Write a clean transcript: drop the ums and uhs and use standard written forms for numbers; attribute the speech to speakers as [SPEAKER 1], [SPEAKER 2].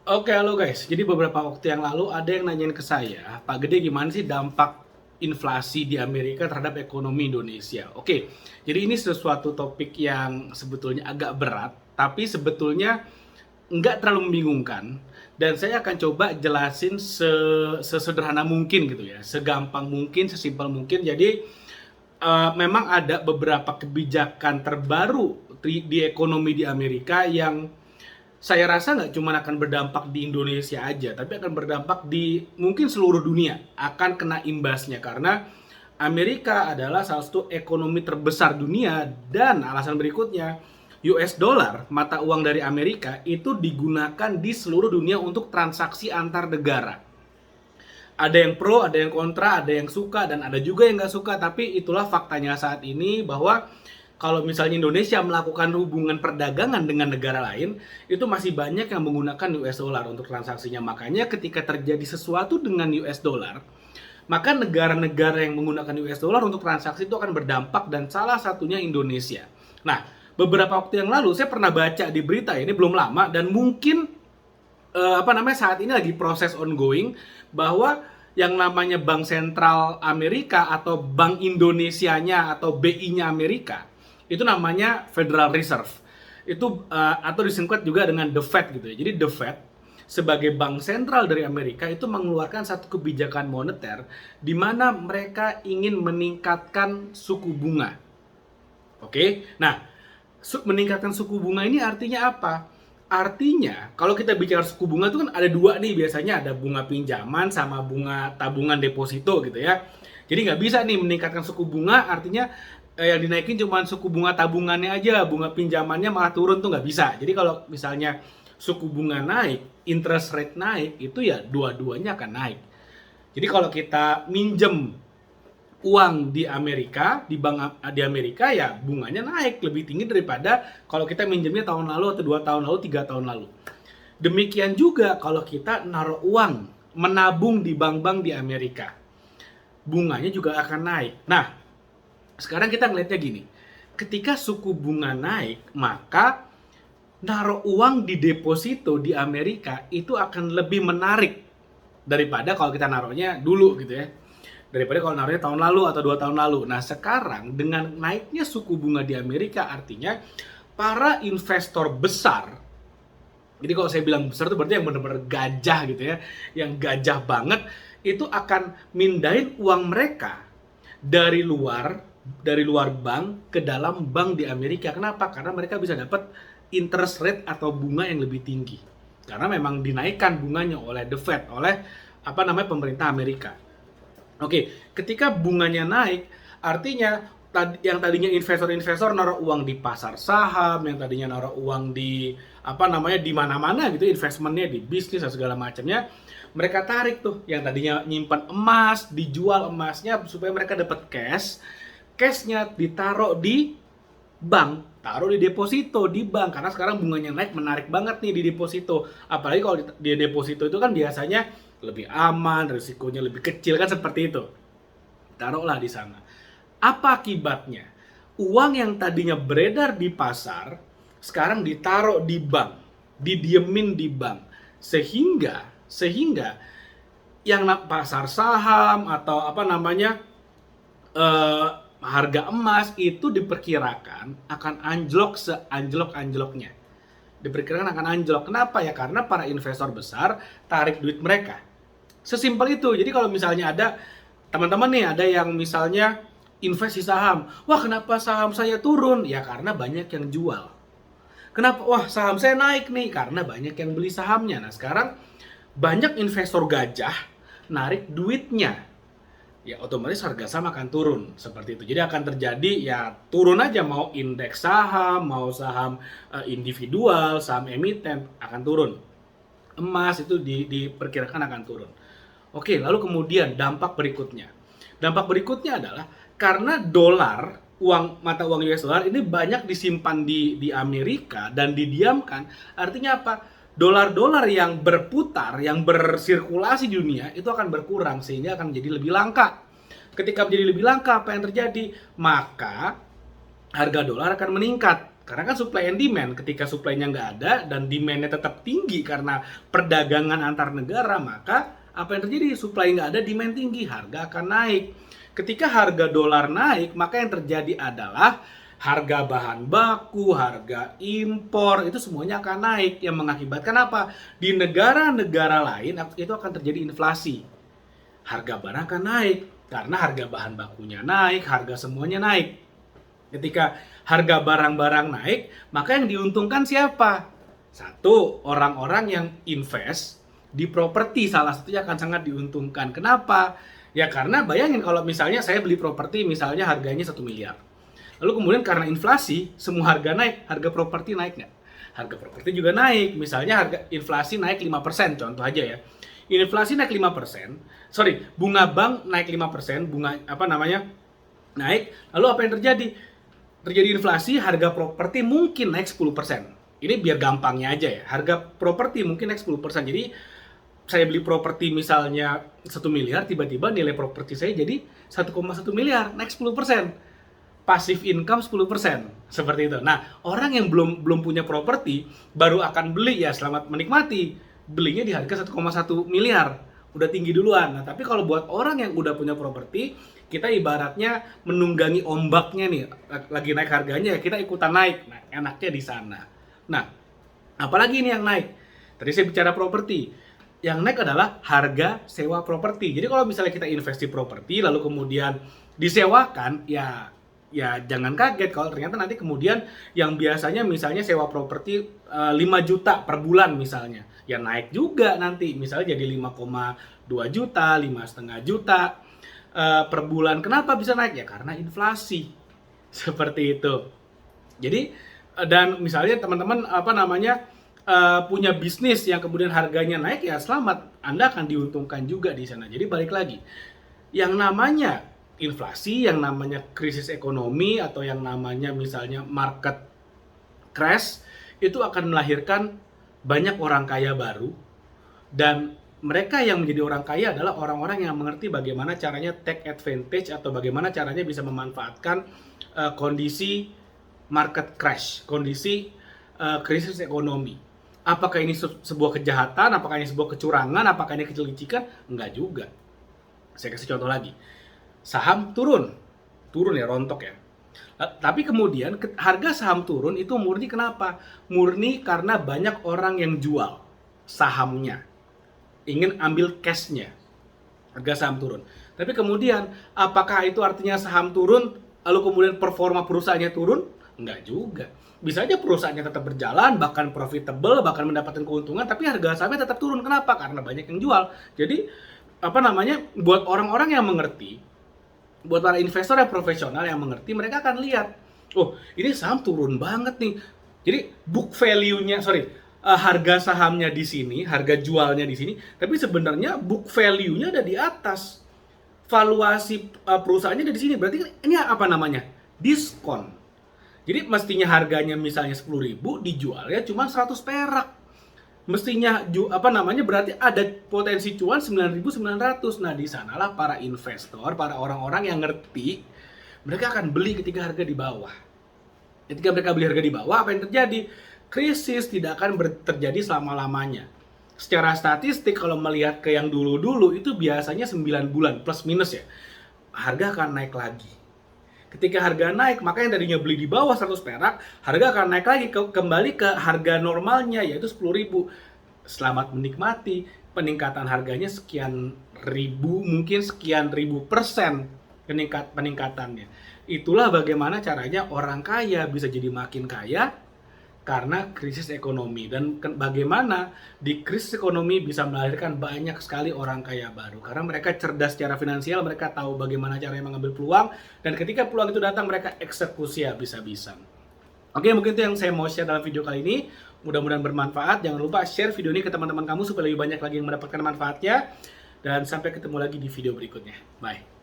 [SPEAKER 1] Oke, halo guys. Jadi beberapa waktu yang lalu ada yang nanyain ke saya, Pak Gede gimana sih dampak inflasi di Amerika terhadap ekonomi Indonesia? Oke, jadi ini sesuatu topik yang sebetulnya agak berat, tapi sebetulnya nggak terlalu membingungkan. Dan saya akan coba jelasin sesederhana mungkin gitu ya, segampang mungkin, sesimpel mungkin. Jadi memang ada beberapa kebijakan terbaru di ekonomi di Amerika yang saya rasa nggak cuma akan berdampak di Indonesia aja, tapi akan berdampak di mungkin seluruh dunia, akan kena imbasnya karena Amerika adalah salah satu ekonomi terbesar dunia dan alasan berikutnya US dollar, mata uang dari Amerika itu digunakan di seluruh dunia untuk transaksi antar negara. Ada yang pro, ada yang kontra, ada yang suka, dan ada juga yang nggak suka. Tapi itulah faktanya saat ini bahwa kalau misalnya Indonesia melakukan hubungan perdagangan dengan negara lain, itu masih banyak yang menggunakan US dollar untuk transaksinya. Makanya ketika terjadi sesuatu dengan US dollar, maka negara-negara yang menggunakan US dollar untuk transaksi itu akan berdampak dan salah satunya Indonesia. Nah, beberapa waktu yang lalu saya pernah baca di berita ini belum lama dan mungkin saat ini lagi proses ongoing bahwa yang namanya Bank Sentral Amerika atau Bank Indonesianya atau BI-nya Amerika itu namanya Federal Reserve itu atau disingkat juga dengan The Fed gitu ya. Jadi The Fed sebagai bank sentral dari Amerika itu mengeluarkan satu kebijakan moneter di mana mereka ingin meningkatkan suku bunga. Oke, nah meningkatkan suku bunga ini artinya apa? Artinya, kalau kita bicara suku bunga itu kan ada dua nih biasanya, ada bunga pinjaman sama bunga tabungan deposito gitu ya. Jadi nggak bisa nih meningkatkan suku bunga, artinya yang dinaikin cuma suku bunga tabungannya aja, bunga pinjamannya malah turun tuh nggak bisa. Jadi kalau misalnya suku bunga naik, interest rate naik, itu ya dua-duanya akan naik. Jadi kalau kita minjem uang di Amerika, di bank di Amerika ya bunganya naik lebih tinggi daripada kalau kita minjemnya tahun lalu atau 2 tahun lalu, 3 tahun lalu. Demikian juga kalau kita naruh uang, menabung di bank-bank di Amerika, bunganya juga akan naik. Nah, sekarang kita ngelihatnya gini, ketika suku bunga naik, maka naruh uang di deposito di Amerika itu akan lebih menarik daripada kalau kita naruhnya dulu gitu ya, daripada kalau naruhnya tahun lalu atau 2 tahun lalu. Nah sekarang dengan naiknya suku bunga di Amerika artinya para investor besar, jadi kalau saya bilang besar itu berarti yang benar-benar gajah gitu ya, yang gajah banget, itu akan mindahin uang mereka dari luar bank ke dalam bank di Amerika. Kenapa? Karena mereka bisa dapat interest rate atau bunga yang lebih tinggi. Karena memang dinaikkan bunganya oleh The Fed, oleh pemerintah Amerika. Oke, ketika bunganya naik, artinya yang tadinya investor-investor naruh uang di pasar saham, yang tadinya naruh uang di di mana-mana gitu, investmentnya di bisnis dan segala macamnya, mereka tarik tuh yang tadinya nyimpan emas, dijual emasnya supaya mereka dapat cash, cashnya ditaruh di bank, taruh di deposito di bank karena sekarang bunganya naik, menarik banget nih di deposito. Apalagi kalau di deposito itu kan biasanya lebih aman, risikonya lebih kecil kan seperti itu. Taruhlah di sana. Apa akibatnya? Uang yang tadinya beredar di pasar sekarang ditaruh di bank, didiemin di bank. Sehingga yang pasar saham atau eh, harga emas itu diperkirakan akan anjlok seanjlok-anjloknya. Diperkirakan akan anjlok. Kenapa ya? Karena para investor besar tarik duit mereka. Sesimpel itu. Jadi kalau misalnya ada teman-teman nih, ada yang misalnya invest di saham. Wah, kenapa saham saya turun? Ya karena banyak yang jual. Kenapa? Wah, saham saya naik nih karena banyak yang beli sahamnya. Nah, sekarang banyak investor gajah narik duitnya, ya otomatis harga saham akan turun seperti itu. Jadi akan terjadi ya turun aja, mau indeks saham, mau saham individual, saham emiten akan turun. Emas itu diperkirakan akan turun. Oke, lalu kemudian dampak berikutnya. Dampak berikutnya adalah karena dolar, mata uang US dollar ini banyak disimpan di Amerika dan didiamkan, artinya apa? Dolar-dolar yang berputar, yang bersirkulasi di dunia itu akan berkurang sehingga akan menjadi lebih langka. Ketika menjadi lebih langka, apa yang terjadi? Maka harga dolar akan meningkat. Karena kan supply and demand, ketika supply-nya nggak ada dan demand-nya tetap tinggi karena perdagangan antar negara, maka apa yang terjadi? Supply nggak ada, demand tinggi, harga akan naik. Ketika harga dolar naik, maka yang terjadi adalah harga bahan baku, harga impor, itu semuanya akan naik. Yang mengakibatkan apa? Di negara-negara lain itu akan terjadi inflasi. Harga barang akan naik, karena harga bahan bakunya naik, harga semuanya naik. Ketika harga barang-barang naik, maka yang diuntungkan siapa? Satu, orang-orang yang invest di properti salah satunya akan sangat diuntungkan. Kenapa? Ya karena bayangin kalau misalnya saya beli properti misalnya harganya 1 miliar. Lalu kemudian karena inflasi, semua harga naik, harga properti naik nggak? Harga properti juga naik. Misalnya harga inflasi naik 5%, contoh aja ya. Inflasi naik 5%, bunga bank naik 5%, bunga naik, lalu apa yang terjadi? Terjadi inflasi, harga properti mungkin naik 10%. Ini biar gampangnya aja ya. Harga properti mungkin naik 10%. Jadi saya beli properti misalnya 1 miliar, tiba-tiba nilai properti saya jadi 1,1 miliar, naik 10%. Passive income 10%. Seperti itu. Nah, orang yang belum punya properti baru akan beli, ya selamat menikmati. Belinya di harga 1,1 miliar. Udah tinggi duluan. Nah, tapi kalau buat orang yang udah punya properti, kita ibaratnya menunggangi ombaknya nih, lagi naik harganya, ya kita ikutan naik. Nah, enaknya di sana. Nah, apalagi ini yang naik? Tadi saya bicara properti. Yang naik adalah harga sewa properti. Jadi kalau misalnya kita investasi properti, lalu kemudian disewakan, ya jangan kaget kalau ternyata nanti kemudian yang biasanya misalnya sewa properti 5 juta per bulan misalnya, ya naik juga nanti. Misalnya jadi 5,2 juta, 5,5 juta. Per bulan. Kenapa bisa naik? Ya karena inflasi. Seperti itu. Jadi dan misalnya teman-teman punya bisnis yang kemudian harganya naik, ya selamat, Anda akan diuntungkan juga di sana. Jadi balik lagi, yang namanya inflasi, yang namanya krisis ekonomi, atau yang namanya misalnya market crash, itu akan melahirkan banyak orang kaya baru, dan mereka yang menjadi orang kaya adalah orang-orang yang mengerti bagaimana caranya take advantage atau bagaimana caranya bisa memanfaatkan kondisi market crash, kondisi krisis ekonomi. Apakah ini sebuah kejahatan, apakah ini sebuah kecurangan, apakah ini kelicikan? Enggak juga. Saya kasih contoh lagi. Saham turun ya, rontok ya. Tapi kemudian harga saham turun itu murni kenapa? Murni karena banyak orang yang jual sahamnya, ingin ambil cashnya, harga saham turun. Tapi kemudian apakah itu artinya saham turun lalu kemudian performa perusahaannya turun? Enggak juga. Bisa aja perusahaannya tetap berjalan, bahkan profitable, bahkan mendapatkan keuntungan, tapi harga sahamnya tetap turun. Kenapa? Karena banyak yang jual. Jadi buat orang-orang yang mengerti, buat para investor yang profesional yang mengerti, mereka akan lihat, oh ini saham turun banget nih. Jadi book value-nya, harga sahamnya di sini, harga jualnya di sini, tapi sebenarnya book value-nya ada di atas. Valuasi perusahaannya ada di sini. Berarti ini apa namanya? Diskon. Jadi mestinya harganya misalnya 10.000, dijualnya cuma 100 perak. Mestinya berarti ada potensi cuan 9.900. Nah, di sanalah para investor, para orang-orang yang ngerti, mereka akan beli ketika harga di bawah. Ketika mereka beli harga di bawah, apa yang terjadi? Krisis tidak akan terjadi selama-lamanya. Secara statistik kalau melihat ke yang dulu-dulu itu biasanya 9 bulan plus minus ya, harga akan naik lagi. Ketika harga naik, maka yang tadinya beli di bawah 100 perak, harga akan naik lagi kembali ke harga normalnya, yaitu 10.000. Selamat menikmati peningkatan harganya sekian ribu, mungkin sekian ribu persen peningkatannya. Itulah bagaimana caranya orang kaya bisa jadi makin kaya karena krisis ekonomi, dan bagaimana di krisis ekonomi bisa melahirkan banyak sekali orang kaya baru karena mereka cerdas secara finansial, mereka tahu bagaimana caranya mengambil peluang, dan ketika peluang itu datang mereka eksekusi habis-habisan. Oke, mungkin itu yang saya mau share dalam video kali ini. Mudah-mudahan bermanfaat. Jangan lupa share video ini ke teman-teman kamu supaya lebih banyak lagi yang mendapatkan manfaatnya, dan sampai ketemu lagi di video berikutnya. Bye.